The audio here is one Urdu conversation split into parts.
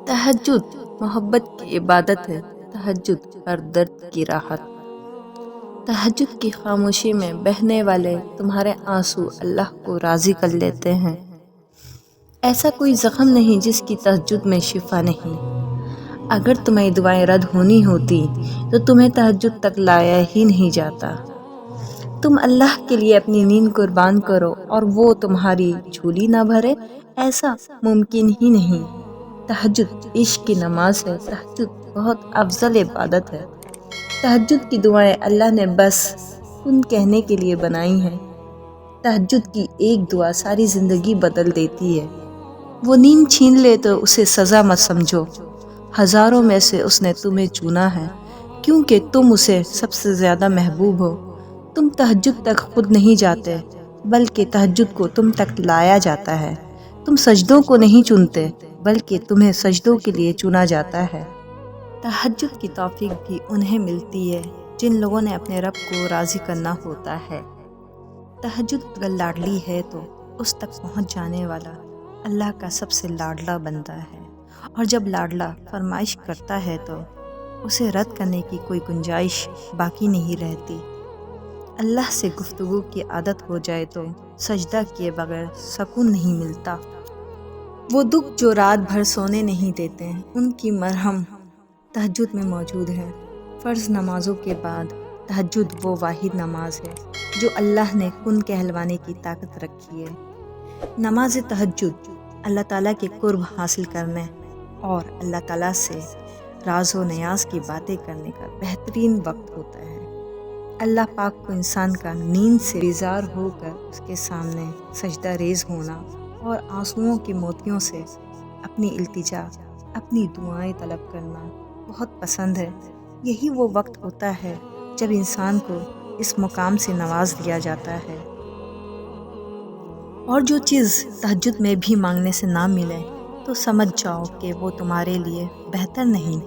تہجد محبت کی عبادت ہے، تہجد ہر درد کی راحت۔ تہجد کی خاموشی میں بہنے والے تمہارے آنسو اللہ کو راضی کر لیتے ہیں۔ ایسا کوئی زخم نہیں جس کی تہجد میں شفا نہیں۔ اگر تمہاری دعائیں رد ہونی ہوتی تو تمہیں تہجد تک لایا ہی نہیں جاتا۔ تم اللہ کے لیے اپنی نیند قربان کرو اور وہ تمہاری جھولی نہ بھرے، ایسا ممکن ہی نہیں۔ تہجد عشق کی نماز ہے، تہجد بہت افضل عبادت ہے۔ تہجد کی دعائیں اللہ نے بس کن کہنے کے لیے بنائی ہیں۔ تہجد کی ایک دعا ساری زندگی بدل دیتی ہے۔ وہ نیند چھین لے تو اسے سزا مت سمجھو، ہزاروں میں سے اس نے تمہیں چنا ہے، کیونکہ تم اسے سب سے زیادہ محبوب ہو۔ تم تہجد تک خود نہیں جاتے، بلکہ تہجد کو تم تک لایا جاتا ہے۔ تم سجدوں کو نہیں چنتے، بلکہ تمہیں سجدوں کے لیے چنا جاتا ہے۔ تہجد کی توفیق بھی انہیں ملتی ہے جن لوگوں نے اپنے رب کو راضی کرنا ہوتا ہے۔ تہجد اگر لاڈلی ہے تو اس تک پہنچ جانے والا اللہ کا سب سے لاڈلا بندہ ہے، اور جب لاڈلا فرمائش کرتا ہے تو اسے رد کرنے کی کوئی گنجائش باقی نہیں رہتی۔ اللہ سے گفتگو کی عادت ہو جائے تو سجدہ کیے بغیر سکون نہیں ملتا۔ وہ دکھ جو رات بھر سونے نہیں دیتے، ان کی مرہم تہجد میں موجود ہے۔ فرض نمازوں کے بعد تہجد وہ واحد نماز ہے جو اللہ نے کن کہلوانے کی طاقت رکھی ہے۔ نماز تہجد اللہ تعالیٰ کے قرب حاصل کرنے اور اللہ تعالیٰ سے راز و نیاز کی باتیں کرنے کا بہترین وقت ہوتا ہے۔ اللہ پاک کو انسان کا نیند سے بیزار ہو کر اس کے سامنے سجدہ ریز ہونا اور آنسوؤں کے موتیوں سے اپنی التجا، اپنی دعائیں طلب کرنا بہت پسند ہے۔ یہی وہ وقت ہوتا ہے جب انسان کو اس مقام سے نواز دیا جاتا ہے۔ اور جو چیز تہجد میں بھی مانگنے سے نہ ملے تو سمجھ جاؤ کہ وہ تمہارے لیے بہتر نہیں۔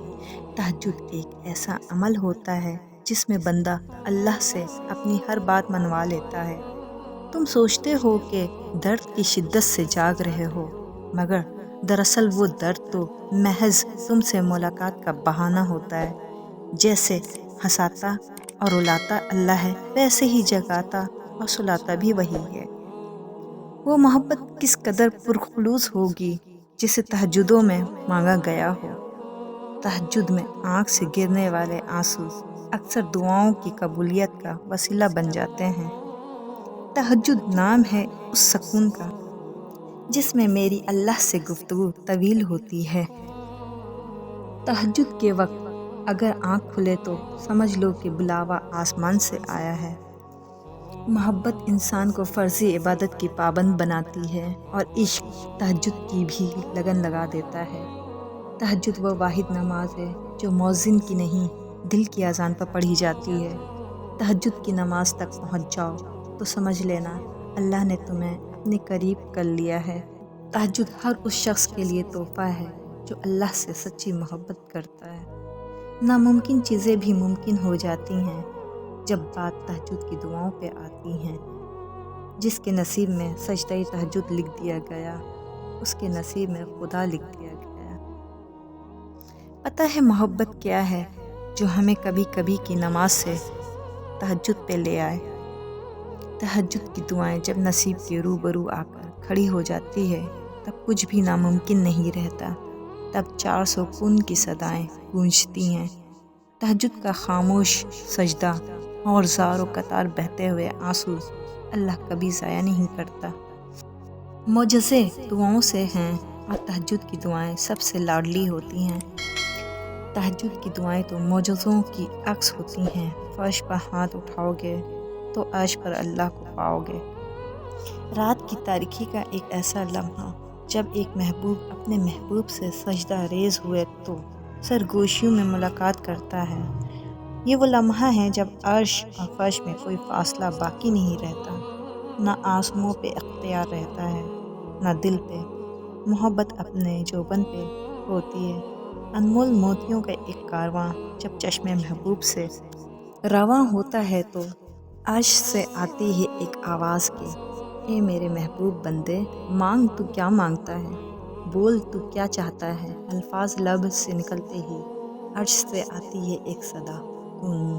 تہجد ایک ایسا عمل ہوتا ہے جس میں بندہ اللہ سے اپنی ہر بات منوا لیتا ہے۔ تم سوچتے ہو کہ درد کی شدت سے جاگ رہے ہو، مگر دراصل وہ درد تو محض تم سے ملاقات کا بہانہ ہوتا ہے۔ جیسے ہنساتا اور رلاتا اللہ ہے، ویسے ہی جگاتا اور سلاتا بھی وہی ہے۔ وہ محبت کس قدر پرخلوص ہوگی جسے تہجدوں میں مانگا گیا ہو۔ تہجد میں آنکھ سے گرنے والے آنسو اکثر دعاؤں کی قبولیت کا وسیلہ بن جاتے ہیں۔ تہجد نام ہے اس سکون کا جس میں میری اللہ سے گفتگو طویل ہوتی ہے۔ تہجد کے وقت اگر آنکھ کھلے تو سمجھ لو کہ بلاوا آسمان سے آیا ہے۔ محبت انسان کو فرضی عبادت کی پابند بناتی ہے اور عشق تہجد کی بھی لگن لگا دیتا ہے۔ تہجد وہ واحد نماز ہے جو مؤذن کی نہیں، دل کی اذان پر پڑھی جاتی ہے۔ تہجد کی نماز تک پہنچ جاؤ تو سمجھ لینا اللہ نے تمہیں اپنے قریب کر لیا ہے۔ تہجد ہر اس شخص کے لیے تحفہ ہے جو اللہ سے سچی محبت کرتا ہے۔ ناممکن چیزیں بھی ممکن ہو جاتی ہیں جب بات تہجد کی دعاؤں پہ آتی ہیں۔ جس کے نصیب میں سجدہ تہجد لکھ دیا گیا، اس کے نصیب میں خدا لکھ دیا گیا۔ پتہ ہے محبت کیا ہے جو ہمیں کبھی کبھی کی نماز سے تہجد پہ لے آئے۔ تہجد کی دعائیں جب نصیب کے روبرو آ کر کھڑی ہو جاتی ہے تب کچھ بھی ناممکن نہیں رہتا۔ تب 400 کن کی صدائیں گونجتی ہیں۔ تہجد کا خاموش سجدہ اور زار و قطار بہتے ہوئے آنسو اللہ کبھی ضائع نہیں کرتا۔ معجزے دعاؤں سے ہیں اور تہجد کی دعائیں سب سے لاڈلی ہوتی ہیں۔ تہجد کی دعائیں تو معجزوں کی عکس ہوتی ہیں۔ فرش پر ہاتھ اٹھاؤ گے تو عرش پر اللہ کو پاؤ گے۔ رات کی تاریکی کا ایک ایسا لمحہ جب ایک محبوب اپنے محبوب سے سجدہ ریز ہوئے تو سرگوشیوں میں ملاقات کرتا ہے۔ یہ وہ لمحہ ہے جب عرش اور فرش میں کوئی فاصلہ باقی نہیں رہتا، نہ آنسوؤں پہ اختیار رہتا ہے، نہ دل پہ۔ محبت اپنے جوبن پہ ہوتی ہے۔ انمول موتیوں کا ایک کارواں جب چشم محبوب سے رواں ہوتا ہے تو عرش سے آتی ہے ایک آواز کی اے میرے محبوب بندے، مانگ تو کیا مانگتا ہے، بول تو کیا چاہتا ہے۔ الفاظ لب سے نکلتے ہی عرش سے آتی ہے ایک صدا، کن